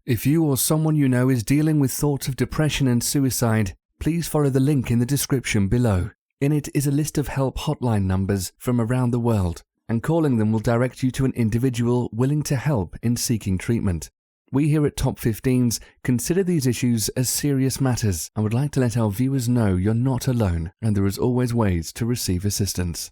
If you or someone you know is dealing with thoughts of depression and suicide, please follow the link in the description below. In it is a list of help hotline numbers from around the world, and calling them will direct you to an individual willing to help in seeking treatment. We here at Top 15s consider these issues as serious matters and would like to let our viewers know you're not alone and there is always ways to receive assistance.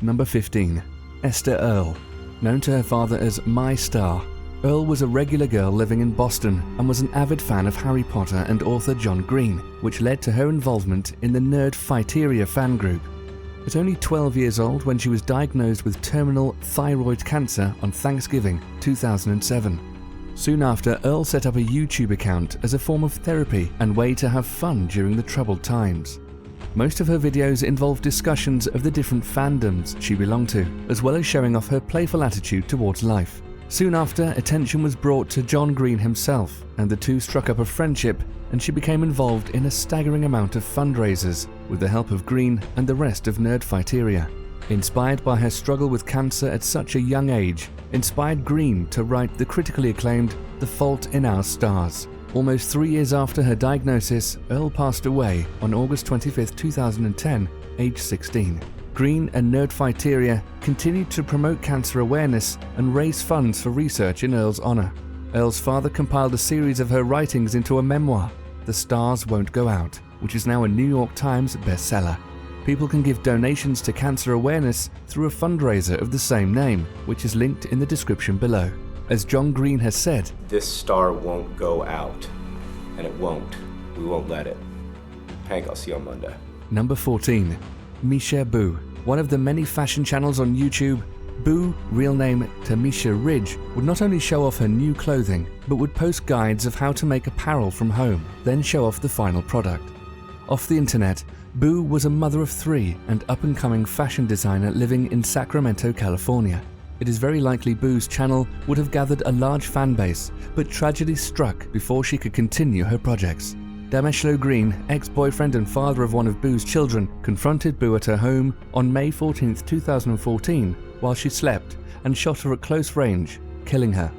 Number 15. Esther Earle. Known to her father as My Star, Earle was a regular girl living in Boston and was an avid fan of Harry Potter and author John Green, which led to her involvement in the Nerdfighteria fan group. At only 12 years old when she was diagnosed with terminal thyroid cancer on Thanksgiving 2007. Soon after, Earle set up a YouTube account as a form of therapy and way to have fun during the troubled times. Most of her videos involve discussions of the different fandoms she belonged to, as well as showing off her playful attitude towards life. Soon after, attention was brought to John Green himself, and the two struck up a friendship, and she became involved in a staggering amount of fundraisers with the help of Green and the rest of Nerdfighteria. Inspired by her struggle with cancer at such a young age, inspired Green to write the critically acclaimed The Fault in Our Stars. Almost 3 years after her diagnosis, Earle passed away on August 25, 2010, aged 16. Green and Nerdfighteria continued to promote cancer awareness and raise funds for research in Earle's honor. Earle's father compiled a series of her writings into a memoir, The Stars Won't Go Out, which is now a New York Times bestseller. People can give donations to cancer awareness through a fundraiser of the same name, which is linked in the description below. As John Green has said, "This star won't go out, and it won't. We won't let it. Hank, I'll see you on Monday." Number 14. Misha Boo. One of the many fashion channels on YouTube, Boo, real name Tamisha Ridge, would not only show off her new clothing, but would post guides of how to make apparel from home, then show off the final product. Off the internet, Boo was a mother of 3 and up-and-coming fashion designer living in Sacramento, California. It is very likely Boo's channel would have gathered a large fan base, but tragedy struck before she could continue her projects. Dameshlo Green, ex-boyfriend and father of one of Boo's children, confronted Boo at her home on May 14, 2014, while she slept, and shot her at close range, killing her.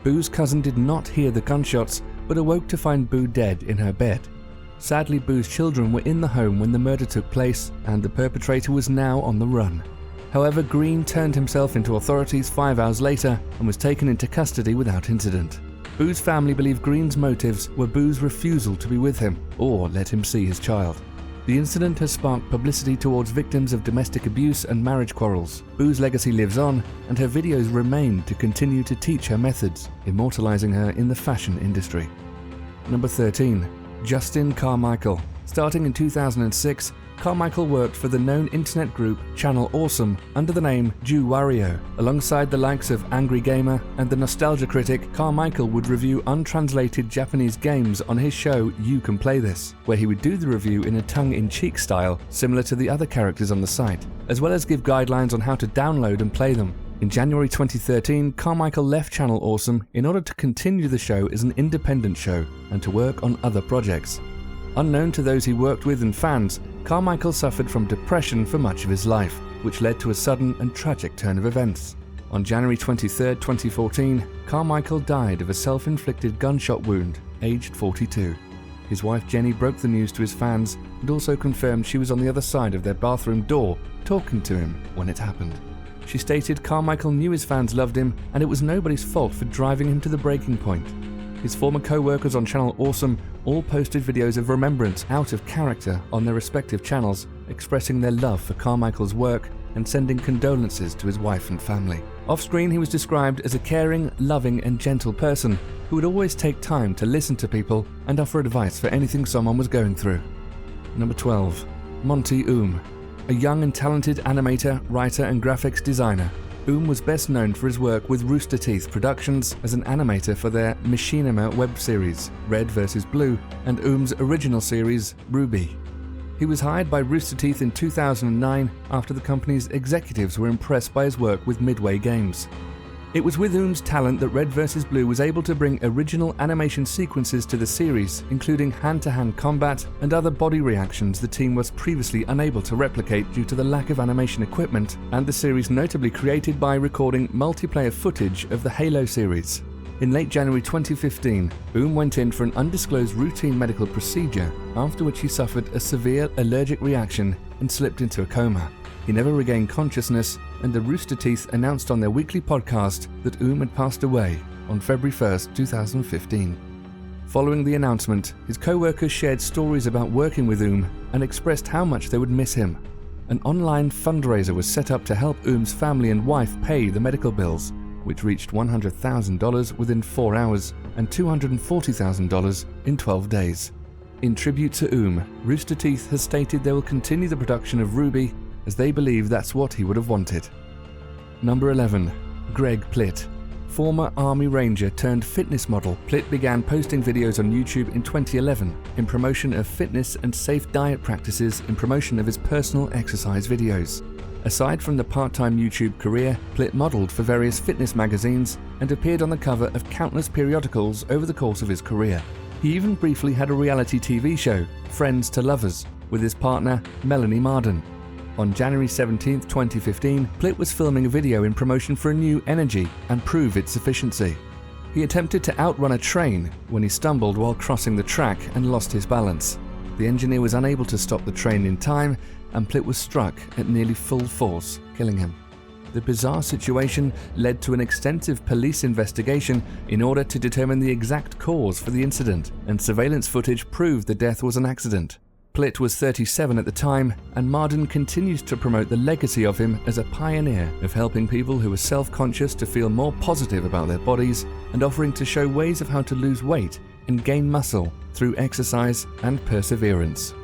Boo's cousin did not hear the gunshots, but awoke to find Boo dead in her bed. Sadly, Boo's children were in the home when the murder took place, and the perpetrator was now on the run. However, Green turned himself into authorities 5 hours later and was taken into custody without incident. Boo's family believe Green's motives were Boo's refusal to be with him or let him see his child. The incident has sparked publicity towards victims of domestic abuse and marriage quarrels. Boo's legacy lives on, and her videos remain to continue to teach her methods, immortalizing her in the fashion industry. Number 13. Justin Carmichael. Starting in 2006, Carmichael worked for the known internet group Channel Awesome under the name Jew Wario. Alongside the likes of Angry Gamer and the Nostalgia Critic, Carmichael would review untranslated Japanese games on his show You Can Play This, where he would do the review in a tongue-in-cheek style similar to the other characters on the site, as well as give guidelines on how to download and play them. In January 2013, Carmichael left Channel Awesome in order to continue the show as an independent show and to work on other projects. Unknown to those he worked with and fans, Carmichael suffered from depression for much of his life, which led to a sudden and tragic turn of events. On January 23, 2014, Carmichael died of a self-inflicted gunshot wound, aged 42. His wife Jenny broke the news to his fans and also confirmed she was on the other side of their bathroom door talking to him when it happened. She stated Carmichael knew his fans loved him and it was nobody's fault for driving him to the breaking point. His former co-workers on Channel Awesome all posted videos of remembrance out of character on their respective channels, expressing their love for Carmichael's work and sending condolences to his wife and family. Off-screen, he was described as a caring, loving and gentle person who would always take time to listen to people and offer advice for anything someone was going through. Number 12. Monty Oum. A young and talented animator, writer and graphics designer, Oum was best known for his work with Rooster Teeth Productions as an animator for their Machinima web series, Red vs. Blue, and Oum's original series, RWBY. He was hired by Rooster Teeth in 2009 after the company's executives were impressed by his work with Midway Games. It was with Oum's talent that Red vs. Blue was able to bring original animation sequences to the series, including hand-to-hand combat and other body reactions the team was previously unable to replicate due to the lack of animation equipment, and the series notably created by recording multiplayer footage of the Halo series. In late January 2015, went in for an undisclosed routine medical procedure, after which he suffered a severe allergic reaction and slipped into a coma. He never regained consciousness, and the Rooster Teeth announced on their weekly podcast that had passed away on February 1st, 2015. Following the announcement, his co-workers shared stories about working with and expressed how much they would miss him. An online fundraiser was set up to help Oom's family and wife pay the medical bills, which reached $100,000 within 4 hours and $240,000 in 12 days. In tribute to Rooster Teeth has stated they will continue the production of Ruby, as they believe that's what he would have wanted. Number 11. Greg Plitt. Former Army Ranger turned fitness model, Plitt began posting videos on YouTube in 2011 in promotion of fitness and safe diet practices in promotion of his personal exercise videos. Aside from the part-time YouTube career, Plitt modeled for various fitness magazines and appeared on the cover of countless periodicals over the course of his career. He even briefly had a reality TV show, Friends to Lovers, with his partner Melanie Marden. On January 17, 2015, Plitt was filming a video in promotion for a new energy and prove its efficiency. He attempted to outrun a train when he stumbled while crossing the track and lost his balance. The engineer was unable to stop the train in time, and Plitt was struck at nearly full force, killing him. The bizarre situation led to an extensive police investigation in order to determine the exact cause for the incident, and surveillance footage proved the death was an accident. Plitt was 37 at the time, and Marden continues to promote the legacy of him as a pioneer of helping people who are self-conscious to feel more positive about their bodies and offering to show ways of how to lose weight and gain muscle through exercise and perseverance.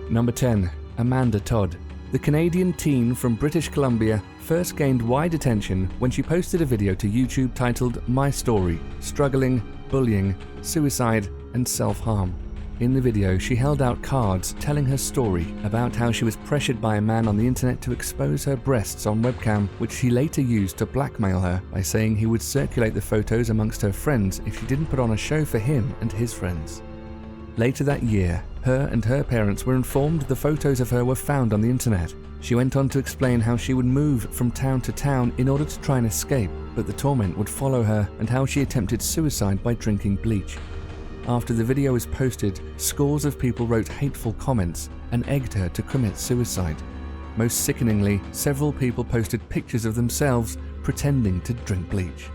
Number 10. Amanda Todd. The Canadian teen from British Columbia first gained wide attention when she posted a video to YouTube titled My Story: Struggling, Bullying, Suicide and Self-Harm. In the video, she held out cards telling her story about how she was pressured by a man on the internet to expose her breasts on webcam, which he later used to blackmail her by saying he would circulate the photos amongst her friends if she didn't put on a show for him and his friends. Later that year, her and her parents were informed the photos of her were found on the internet. She went on to explain how she would move from town to town in order to try and escape, but the torment would follow her, and how she attempted suicide by drinking bleach. After the video was posted, scores of people wrote hateful comments and egged her to commit suicide. Most sickeningly, several people posted pictures of themselves pretending to drink bleach.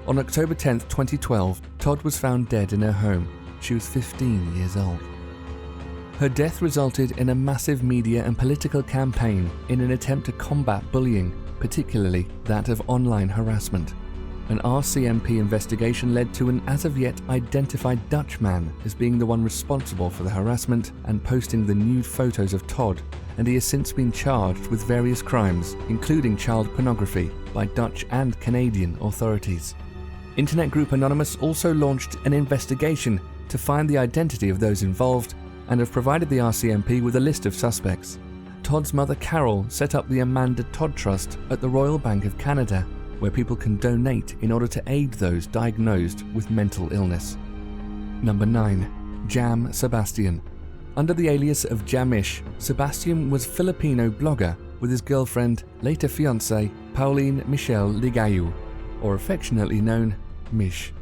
On October 10, 2012, Todd was found dead in her home. She was 15 years old. Her death resulted in a massive media and political campaign in an attempt to combat bullying, particularly that of online harassment. An RCMP investigation led to an as-of-yet identified Dutch man as being the one responsible for the harassment and posting the nude photos of Todd, and he has since been charged with various crimes, including child pornography, by Dutch and Canadian authorities. Internet group Anonymous also launched an investigation to find the identity of those involved and have provided the RCMP with a list of suspects. Todd's mother Carol set up the Amanda Todd Trust at the Royal Bank of Canada, where people can donate in order to aid those diagnosed with mental illness. Number 9. Jam Sebastian. Under the alias of Jamish, Sebastian was a Filipino blogger with his girlfriend, later fiancée, Pauline Michelle Ligayu, or affectionately known Mish.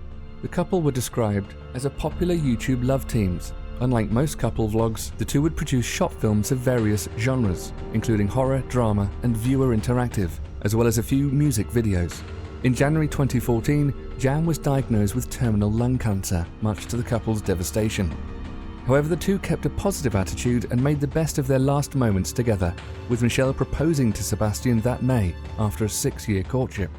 The couple were described as a popular YouTube love teams. Unlike most couple vlogs, the two would produce short films of various genres, including horror, drama, and viewer interactive, as well as a few music videos. In January 2014, Jam was diagnosed with terminal lung cancer, much to the couple's devastation. However, the two kept a positive attitude and made the best of their last moments together, with Michelle proposing to Sebastian that May after a 6-year courtship.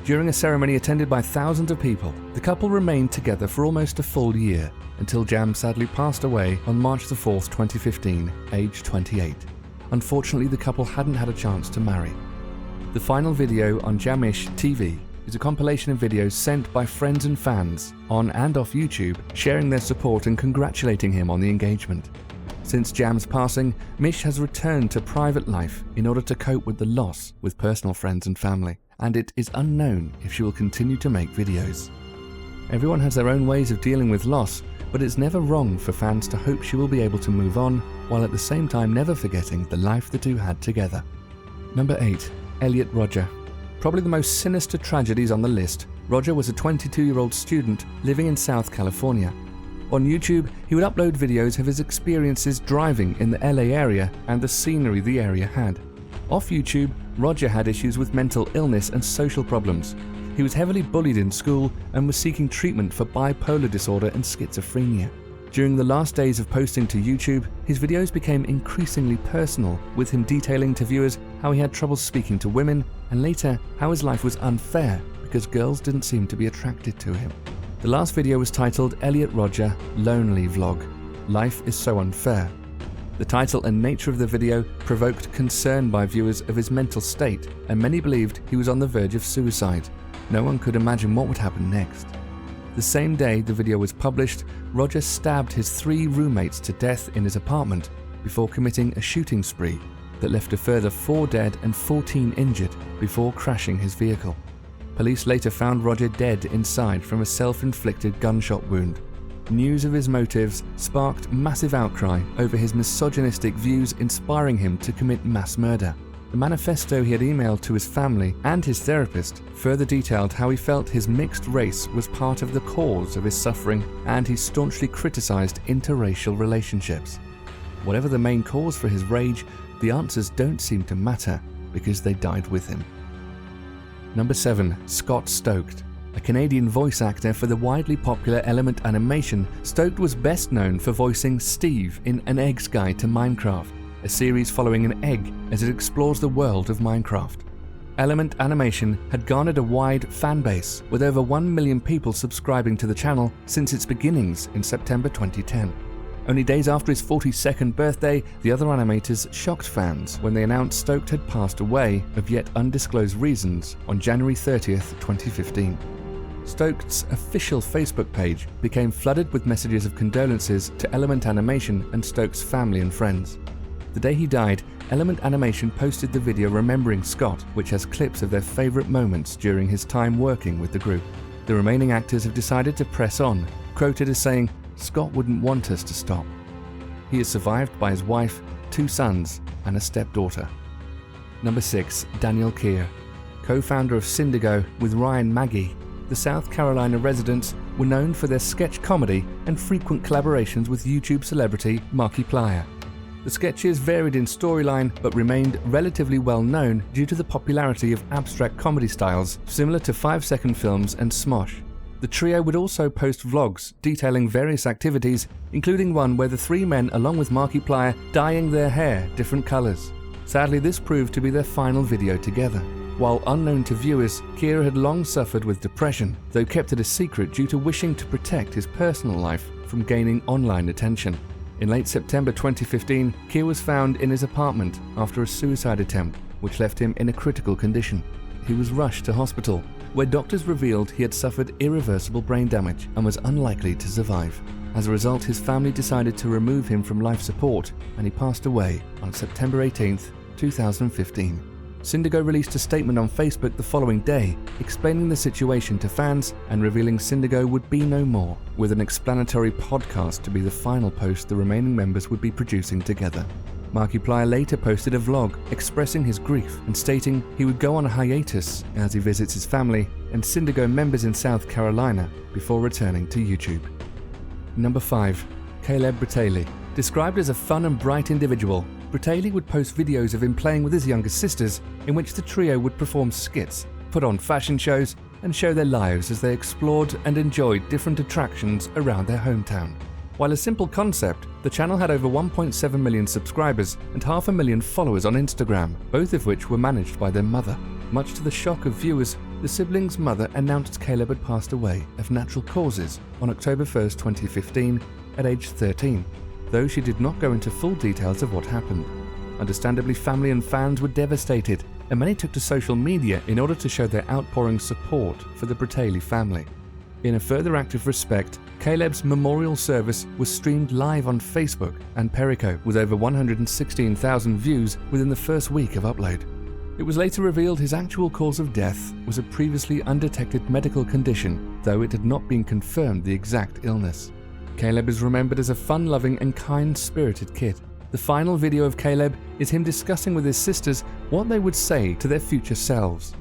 During a ceremony attended by thousands of people, the couple remained together for almost a full year, until Jam sadly passed away on March 4, 2015, aged 28. Unfortunately, the couple hadn't had a chance to marry. The final video on Jamish TV is a compilation of videos sent by friends and fans on and off YouTube, sharing their support and congratulating him on the engagement. Since Jam's passing, Mish has returned to private life in order to cope with the loss with personal friends and family, and it is unknown if she will continue to make videos. Everyone has their own ways of dealing with loss, but it's never wrong for fans to hope she will be able to move on, while at the same time never forgetting the life the two had together. Number 8. Elliot Rodger. Probably the most sinister tragedies on the list, Roger was a 22-year-old student living in South California. On YouTube, he would upload videos of his experiences driving in the LA area and the scenery the area had. Off YouTube, Roger had issues with mental illness and social problems. He was heavily bullied in school and was seeking treatment for bipolar disorder and schizophrenia. During the last days of posting to YouTube, his videos became increasingly personal, with him detailing to viewers how he had trouble speaking to women, and later how his life was unfair because girls didn't seem to be attracted to him. The last video was titled Elliot Rodger Lonely Vlog. Life is so unfair. The title and nature of the video provoked concern by viewers of his mental state, and many believed he was on the verge of suicide. No one could imagine what would happen next. The same day the video was published, Roger stabbed his 3 roommates to death in his apartment before committing a shooting spree that left a further 4 dead and 14 injured before crashing his vehicle. Police later found Roger dead inside from a self-inflicted gunshot wound. News of his motives sparked massive outcry over his misogynistic views, inspiring him to commit mass murder. The manifesto he had emailed to his family and his therapist further detailed how he felt his mixed race was part of the cause of his suffering, and he staunchly criticized interracial relationships. Whatever the main cause for his rage, the answers don't seem to matter because they died with him. Number 7. Scott Stoked. A Canadian voice actor for the widely popular Element animation, Stoked was best known for voicing Steve in An Egg's Guide to Minecraft, a series following an egg as it explores the world of Minecraft. Element Animation had garnered a wide fan base, with over 1 million people subscribing to the channel since its beginnings in September 2010. Only days after his 42nd birthday, the other animators shocked fans when they announced Stoked had passed away of yet undisclosed reasons on January 30th, 2015. Stoked's official Facebook page became flooded with messages of condolences to Element Animation and Stoked's family and friends. The day he died, Element Animation posted the video remembering Scott, which has clips of their favorite moments during his time working with the group. The remaining actors have decided to press on, quoted as saying, "Scott wouldn't want us to stop." He is survived by his wife, 2 sons, and a stepdaughter. Number 6. Daniel Keir. Co-founder of Syndigo with Ryan Maggie, the South Carolina residents were known for their sketch comedy and frequent collaborations with YouTube celebrity Markiplier. The sketches varied in storyline but remained relatively well known due to the popularity of abstract comedy styles similar to 5-second films and Smosh. The trio would also post vlogs detailing various activities, including one where the 3 men, along with Markiplier, dyeing their hair different colours. Sadly, this proved to be their final video together. While unknown to viewers, Keir had long suffered with depression, though kept it a secret due to wishing to protect his personal life from gaining online attention. In late September 2015, Keir was found in his apartment after a suicide attempt, which left him in a critical condition. He was rushed to hospital, where doctors revealed he had suffered irreversible brain damage and was unlikely to survive. As a result, his family decided to remove him from life support, and he passed away on September 18, 2015. Syndigo released a statement on Facebook the following day, explaining the situation to fans and revealing Syndigo would be no more, with an explanatory podcast to be the final post the remaining members would be producing together. Markiplier later posted a vlog expressing his grief and stating he would go on a hiatus as he visits his family and Syndigo members in South Carolina before returning to YouTube. Number 5. Caleb Brataille. Described as a fun and bright individual, Brataille would post videos of him playing with his younger sisters, in which the trio would perform skits, put on fashion shows, and show their lives as they explored and enjoyed different attractions around their hometown. While a simple concept, the channel had over 1.7 million subscribers and 500,000 followers on Instagram, both of which were managed by their mother. Much to the shock of viewers, the siblings' mother announced Caleb had passed away of natural causes on October 1, 2015, at age 13. Though she did not go into full details of what happened. Understandably, family and fans were devastated, and many took to social media in order to show their outpouring support for the Brataille family. In a further act of respect, Caleb's memorial service was streamed live on Facebook and Periscope with over 116,000 views within the first week of upload. It was later revealed his actual cause of death was a previously undetected medical condition, though it had not been confirmed the exact illness. Caleb is remembered as a fun-loving and kind-spirited kid. The final video of Caleb is him discussing with his sisters what they would say to their future selves.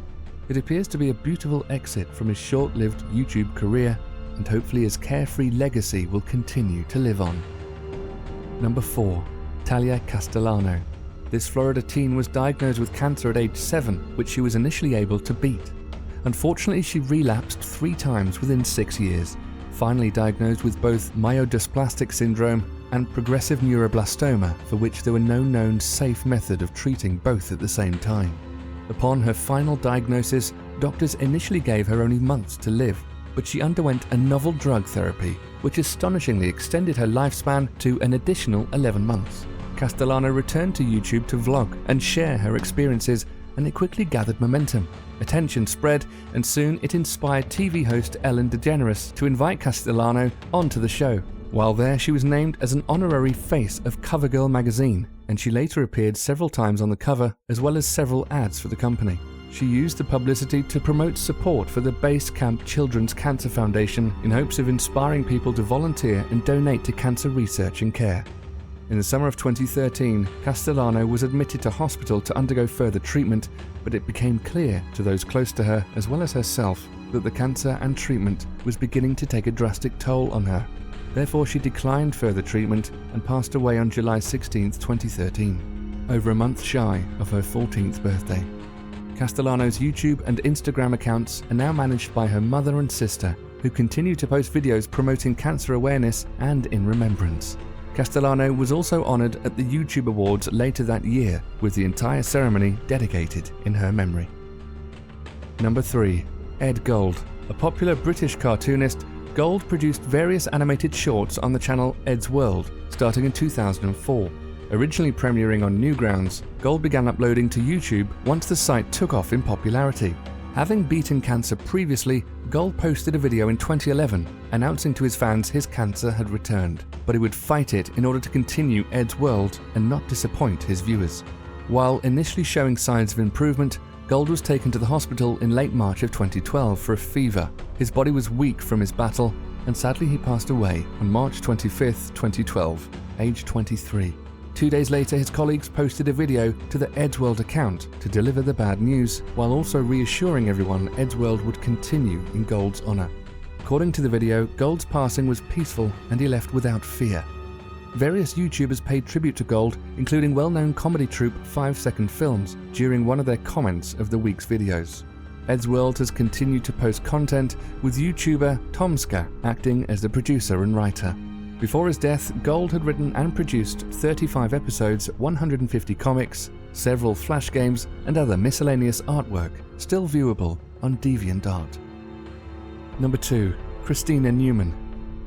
It appears to be a beautiful exit from his short-lived YouTube career, and hopefully his carefree legacy will continue to live on. Number 4. Talia Castellano. This Florida teen was diagnosed with cancer at age 7, which she was initially able to beat. Unfortunately, she relapsed 3 times within 6 years, finally diagnosed with both myelodysplastic syndrome and progressive neuroblastoma, for which there were no known safe method of treating both at the same time. Upon her final diagnosis, doctors initially gave her only months to live, but she underwent a novel drug therapy, which astonishingly extended her lifespan to an additional 11 months. Castellano returned to YouTube to vlog and share her experiences, and it quickly gathered momentum. Attention spread, and soon it inspired TV host Ellen DeGeneres to invite Castellano onto the show. While there, she was named as an honorary face of CoverGirl magazine, and she later appeared several times on the cover, as well as several ads for the company. She used the publicity to promote support for the Base Camp Children's Cancer Foundation in hopes of inspiring people to volunteer and donate to cancer research and care. In the summer of 2013, Castellano was admitted to hospital to undergo further treatment, but it became clear to those close to her, as well as herself, that the cancer and treatment was beginning to take a drastic toll on her. Therefore, she declined further treatment and passed away on July 16, 2013, over a month shy of her 14th birthday. Castellano's YouTube and Instagram accounts are now managed by her mother and sister, who continue to post videos promoting cancer awareness and in remembrance. Castellano was also honored at the YouTube Awards later that year, with the entire ceremony dedicated in her memory. Number 3. Ed Gold. A popular British cartoonist, Gold produced various animated shorts on the channel Ed's World, starting in 2004. Originally premiering on Newgrounds, Gold began uploading to YouTube once the site took off in popularity. Having beaten cancer previously, Gold posted a video in 2011 announcing to his fans his cancer had returned, but he would fight it in order to continue Ed's World and not disappoint his viewers. While initially showing signs of improvement, Gold was taken to the hospital in late March of 2012 for a fever. His body was weak from his battle, and sadly he passed away on March 25, 2012, aged 23. 2 days later, his colleagues posted a video to the Ed's World account to deliver the bad news, while also reassuring everyone Ed's World would continue in Gold's honor. According to the video, Gold's passing was peaceful and he left without fear. Various YouTubers paid tribute to Gold, including well-known comedy troupe 5 Second Films, during one of their comments of the week's videos. Ed's World has continued to post content, with YouTuber Tomska acting as the producer and writer. Before his death, Gold had written and produced 35 episodes, 150 comics, several flash games, and other miscellaneous artwork, still viewable on DeviantArt. Number 2. Christina Newman.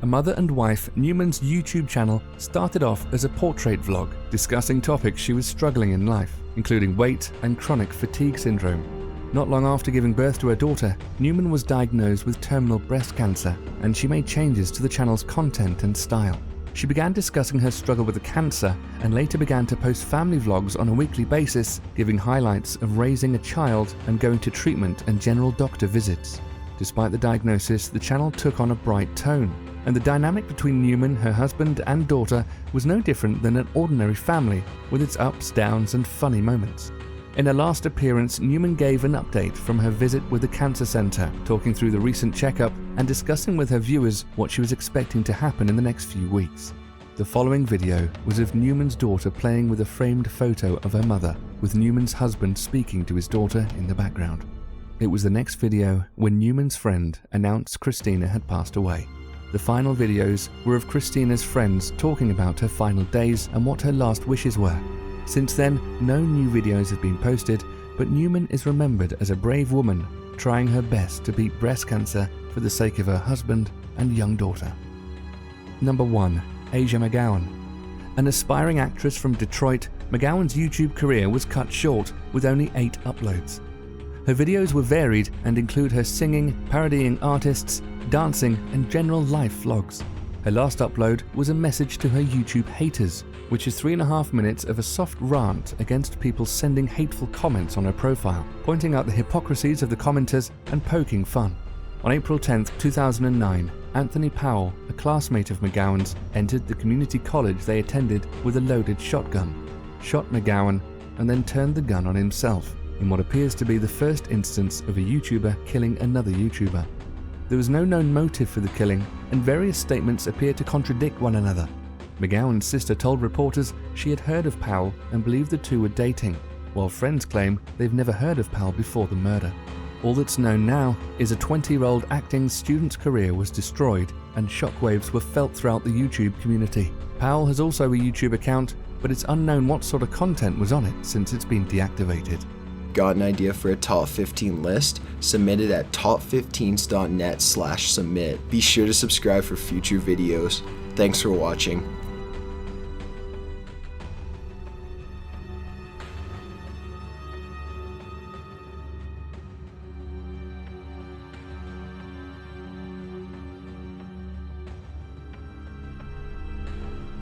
A mother and wife, Newman's YouTube channel started off as a portrait vlog discussing topics she was struggling in life, including weight and chronic fatigue syndrome. Not long after giving birth to her daughter, Newman was diagnosed with terminal breast cancer, and she made changes to the channel's content and style. She began discussing her struggle with the cancer and later began to post family vlogs on a weekly basis, giving highlights of raising a child and going to treatment and general doctor visits. Despite the diagnosis, the channel took on a bright tone, and the dynamic between Newman, her husband, and daughter was no different than an ordinary family, with its ups, downs, and funny moments. In her last appearance, Newman gave an update from her visit with the cancer center, talking through the recent checkup and discussing with her viewers what she was expecting to happen in the next few weeks. The following video was of Newman's daughter playing with a framed photo of her mother, with Newman's husband speaking to his daughter in the background. It was the next video when Newman's friend announced Christina had passed away. The final videos were of Christina's friends talking about her final days and what her last wishes were. Since then, no new videos have been posted, but Newman is remembered as a brave woman trying her best to beat breast cancer for the sake of her husband and young daughter. Number 1. Asia McGowan. An aspiring actress from Detroit, McGowan's YouTube career was cut short with only 8 uploads. Her videos were varied and include her singing, parodying artists, dancing, and general life vlogs. Her last upload was a message to her YouTube haters, which is 3.5 minutes of a soft rant against people sending hateful comments on her profile, pointing out the hypocrisies of the commenters and poking fun. On April 10, 2009, Anthony Powell, a classmate of McGowan's, entered the community college they attended with a loaded shotgun, shot McGowan, and then turned the gun on himself. in what appears to be the first instance of a YouTuber killing another YouTuber. There was no known motive for the killing, and various statements appear to contradict one another. McGowan's sister told reporters she had heard of Powell and believed the two were dating, while friends claim they've never heard of Powell before the murder. All that's known now is a 20-year-old acting student's career was destroyed, and shockwaves were felt throughout the YouTube community. Powell has also a YouTube account, but it's unknown what sort of content was on it since it's been deactivated. Got an idea for a top 15 list? Submit it at top15s.net/submit. Be sure to subscribe for future videos. Thanks for watching.